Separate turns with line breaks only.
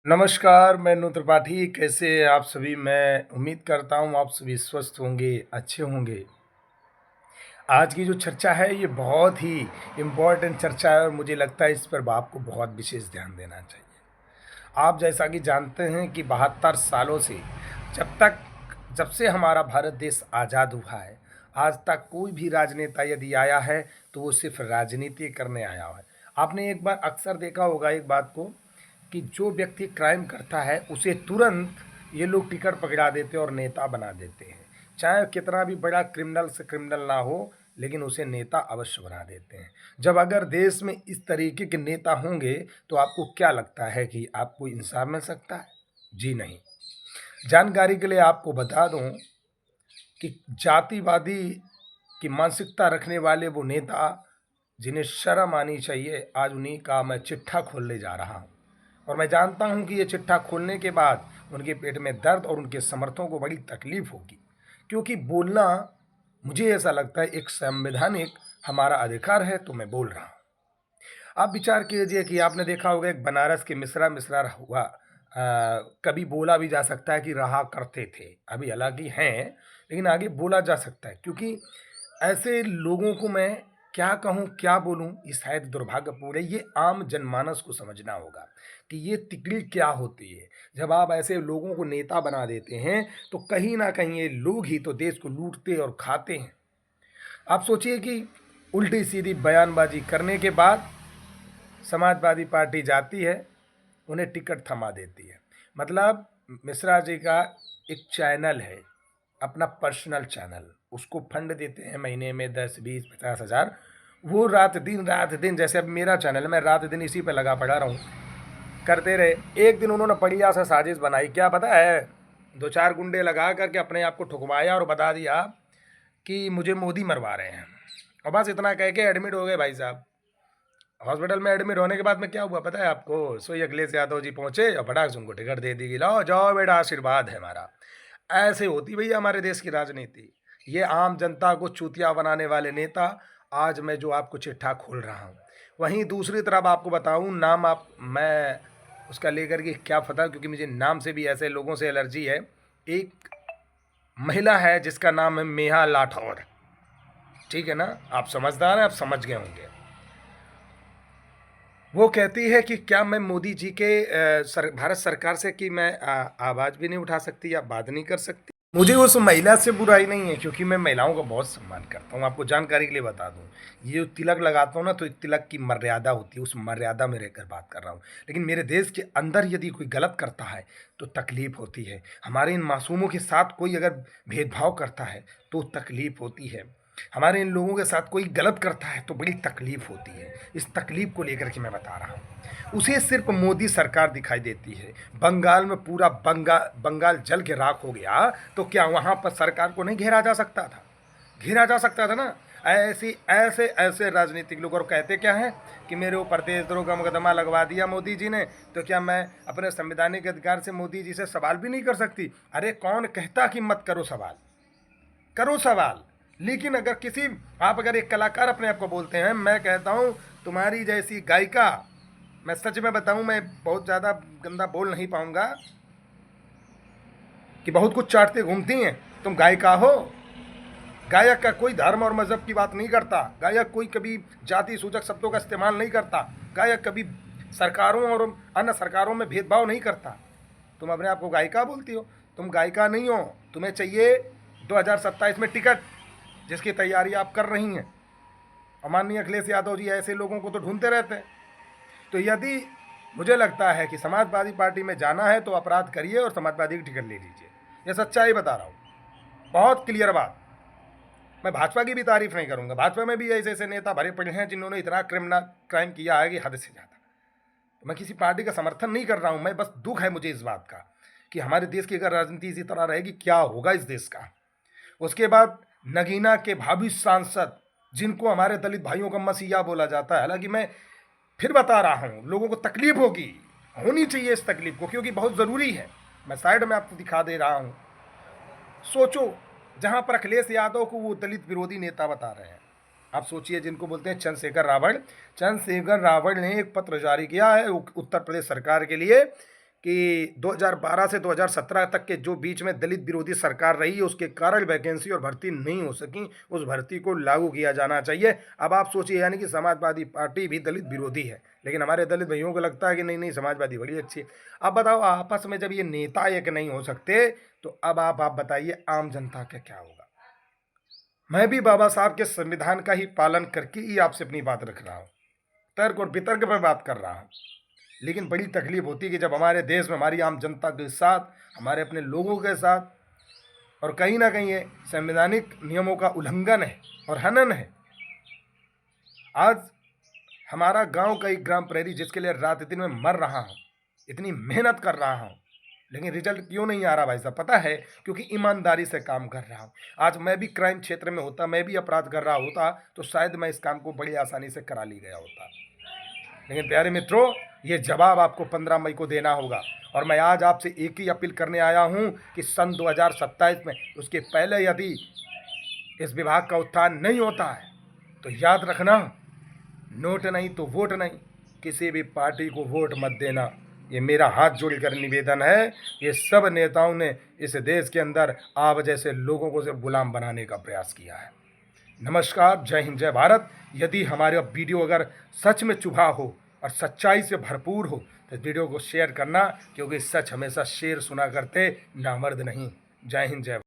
नमस्कार, मैं नु त्रिपाठी। कैसे हैं आप सभी? मैं उम्मीद करता हूँ आप सभी स्वस्थ होंगे, अच्छे होंगे। आज की जो चर्चा है ये बहुत ही इम्पोर्टेंट चर्चा है और मुझे लगता है इस पर आपको बहुत विशेष ध्यान देना चाहिए। आप जैसा कि जानते हैं कि 72 सालों से जब तक जब से हमारा भारत देश आज़ाद हुआ है, आज तक कोई भी राजनेता यदि आया है, तो वो सिर्फ़ राजनीति करने आया है। आपने एक बार अक्सर देखा होगा एक बात को कि जो व्यक्ति क्राइम करता है, उसे तुरंत ये लोग टिकट पकड़ा देते हैं और नेता बना देते हैं। चाहे कितना भी बड़ा क्रिमिनल से क्रिमिनल ना हो, लेकिन उसे नेता अवश्य बना देते हैं। जब अगर देश में इस तरीके के नेता होंगे, तो आपको क्या लगता है कि आपको इंसाफ मिल सकता है? जी नहीं। जानकारी के लिए आपको बता दूं कि जातिवादी की मानसिकता रखने वाले वो नेता जिन्हें शर्म आनी चाहिए, आज उन्हीं का मैं चिट्ठा खोलने जा रहा हूं। और मैं जानता हूं कि ये चिट्ठा खोलने के बाद उनके पेट में दर्द और उनके समर्थकों को बड़ी तकलीफ होगी, क्योंकि बोलना मुझे ऐसा लगता है एक संवैधानिक हमारा अधिकार है, तो मैं बोल रहा हूं। आप विचार कीजिए कि आपने देखा होगा एक बनारस के मिश्रा मिश्रा हुआ, कभी बोला भी जा सकता है कि रहा करते थे, अभी हालांकि हैं, लेकिन आगे बोला जा सकता है, क्योंकि ऐसे लोगों को मैं क्या कहूँ क्या बोलूँ, ये शायद दुर्भाग्यपूर्ण है। ये आम जनमानस को समझना होगा कि ये तिकड़ी क्या होती है। जब आप ऐसे लोगों को नेता बना देते हैं, तो कहीं ना कहीं ये लोग ही तो देश को लूटते और खाते हैं। आप सोचिए कि उल्टी सीधी बयानबाजी करने के बाद समाजवादी पार्टी जाती है, उन्हें टिकट थमा देती है। मतलब मिश्रा जी का एक चैनल है, अपना पर्सनल चैनल, उसको फंड देते हैं महीने में 10, 20, 50 हज़ार। वो रात दिन जैसे अब मेरा चैनल है, मैं रात दिन इसी पे लगा पड़ा रहूँ, करते रहे। एक दिन उन्होंने बढ़िया सा साजिश बनाई, क्या पता है, दो चार गुंडे लगा करके अपने आप को ठुकवाया और बता दिया कि मुझे मोदी मरवा रहे हैं, और बस इतना कह के एडमिट हो गए भाई साहब। हॉस्पिटल में एडमिट होने के बाद में क्या हुआ पता है आपको? सोई अखिलेश यादव जी पहुंचे और फटाक से उनको टिकट दे दी कि लाओ जाओ बेटा, आशीर्वाद है हमारा। ऐसे होती भैया हमारे देश की राजनीति। ये आम जनता को चूतिया बनाने वाले नेता, आज मैं जो आपको चिट्ठा खोल रहा हूँ। वहीं दूसरी तरफ आपको बताऊँ, नाम आप मैं उसका लेकर के क्या पता, क्योंकि मुझे नाम से भी ऐसे लोगों से एलर्जी है। एक महिला है जिसका नाम है मेहा लाठौर, ठीक है ना? आप समझदार हैं, आप समझ गए होंगे। वो कहती है कि क्या मैं मोदी जी के भारत सरकार से कि मैं आवाज़ भी नहीं उठा सकती या बात नहीं कर सकती। मुझे उस महिला से बुराई नहीं है, क्योंकि मैं महिलाओं का बहुत सम्मान करता हूँ। आपको जानकारी के लिए बता दूँ, ये जो तिलक लगाता हूँ ना, तो तिलक की मर्यादा होती है, उस मर्यादा में रहकर बात कर रहा हूँ। लेकिन मेरे देश के अंदर यदि कोई गलत करता है, तो तकलीफ होती है। हमारे इन मासूमों के साथ कोई अगर भेदभाव करता है, तो तकलीफ होती है। हमारे इन लोगों के साथ कोई गलत करता है, तो बड़ी तकलीफ होती है। इस तकलीफ को लेकर के मैं बता रहा हूँ। उसे सिर्फ मोदी सरकार दिखाई देती है। बंगाल में पूरा बंगाल जल के राख हो गया, तो क्या वहाँ पर सरकार को नहीं घेरा जा सकता था? घेरा जा सकता था ना। ऐसी ऐसे ऐसे राजनीतिक लोग, और कहते क्या हैं कि मेरे ऊपर देशद्रोह का मुकदमा लगवा दिया मोदी जी ने, तो क्या मैं अपने संवैधानिक अधिकार से मोदी जी से सवाल भी नहीं कर सकती? अरे कौन कहता कि मत करो सवाल? करो सवाल। लेकिन अगर किसी, आप अगर एक कलाकार अपने आप को बोलते हैं, मैं कहता हूँ तुम्हारी जैसी गायिका, मैं सच में बताऊँ, मैं बहुत ज़्यादा गंदा बोल नहीं पाऊँगा, कि बहुत कुछ चाटते घूमती हैं, तुम गायिका हो। गायक का कोई धर्म और मजहब की बात नहीं करता, गायक कोई कभी जाति सूचक शब्दों का इस्तेमाल नहीं करता, गायक कभी सरकारों और अन्य सरकारों में भेदभाव नहीं करता। तुम अपने आप को गायिका बोलती हो, तुम गायिका नहीं हो। तुम्हें चाहिए 2027 में टिकट, जिसकी तैयारी आप कर रही हैं। और माननीय अखिलेश यादव जी ऐसे लोगों को तो ढूंढते रहते हैं। तो यदि मुझे लगता है कि समाजवादी पार्टी में जाना है, तो अपराध करिए और समाजवादी की टिकट ले लीजिए। ये सच्चाई बता रहा हूँ, बहुत क्लियर बात। मैं भाजपा की भी तारीफ नहीं करूंगा, भाजपा में भी ऐसे ऐसे नेता भरे पड़े हैं जिन्होंने इतना क्राइम किया है कि हद से ज़्यादा। तो मैं किसी पार्टी का समर्थन नहीं कर रहा हूं, मैं बस दुख है मुझे इस बात का कि हमारे देश की अगर राजनीति इसी तरह रहेगी, क्या होगा इस देश का। उसके बाद नगीना के भावी सांसद, जिनको हमारे दलित भाइयों का मसीहा बोला जाता है, हालांकि मैं फिर बता रहा हूँ, लोगों को तकलीफ होगी, होनी चाहिए इस तकलीफ को, क्योंकि बहुत ज़रूरी है। मैं साइड में आपको दिखा दे रहा हूँ। सोचो, जहाँ पर अखिलेश यादव को वो दलित विरोधी नेता बता रहे हैं, आप सोचिए, जिनको बोलते हैं चंद्रशेखर रावण ने एक पत्र जारी किया है उत्तर प्रदेश सरकार के लिए कि 2012 से 2017 तक के जो बीच में दलित विरोधी सरकार रही, उसके कारण वैकेंसी और भर्ती नहीं हो सकी, उस भर्ती को लागू किया जाना चाहिए। अब आप सोचिए, यानी कि समाजवादी पार्टी भी दलित विरोधी है, लेकिन हमारे दलित भाइयों को लगता है कि नहीं नहीं, समाजवादी बड़ी अच्छी है। अब बताओ, आपस में जब ये नेता एक नहीं हो सकते, तो अब आप बताइए आम जनता का क्या होगा। मैं भी बाबा साहब के संविधान का ही पालन करके ही आपसे अपनी बात रख रहा हूँ, तर्क और वितर्क में बात कर रहा हूँ। लेकिन बड़ी तकलीफ होती है कि जब हमारे देश में हमारी आम जनता के साथ, हमारे अपने लोगों के साथ, और कहीं ना कहीं ये संवैधानिक नियमों का उल्लंघन है और हनन है। आज हमारा गांव का एक ग्राम प्रहरी, जिसके लिए रात दिन में मर रहा हूँ, इतनी मेहनत कर रहा हूँ, लेकिन रिजल्ट क्यों नहीं आ रहा भाई साहब? पता है, क्योंकि ईमानदारी से काम कर रहा हूँ। आज मैं भी क्राइम क्षेत्र में होता, मैं भी अपराध कर रहा होता, तो शायद मैं इस काम को बड़ी आसानी से करा ली गया होता। लेकिन प्यारे मित्रों, ये जवाब आपको 15 मई को देना होगा। और मैं आज आपसे एक ही अपील करने आया हूँ कि सन 2027 में, उसके पहले यदि इस विभाग का उत्थान नहीं होता है, तो याद रखना, नोट नहीं तो वोट नहीं, किसी भी पार्टी को वोट मत देना। ये मेरा हाथ जोड़कर निवेदन है। ये सब नेताओं ने इस देश के अंदर आप जैसे लोगों को सिर्फ गुलाम बनाने का प्रयास किया है। नमस्कार, जय हिंद, जय भारत। यदि हमारा वीडियो अगर सच में चुभा हो और सच्चाई से भरपूर हो, तो वीडियो को शेयर करना, क्योंकि सच हमेशा शेर सुना करते, नामर्द नहीं। जय हिंद, जय भारत।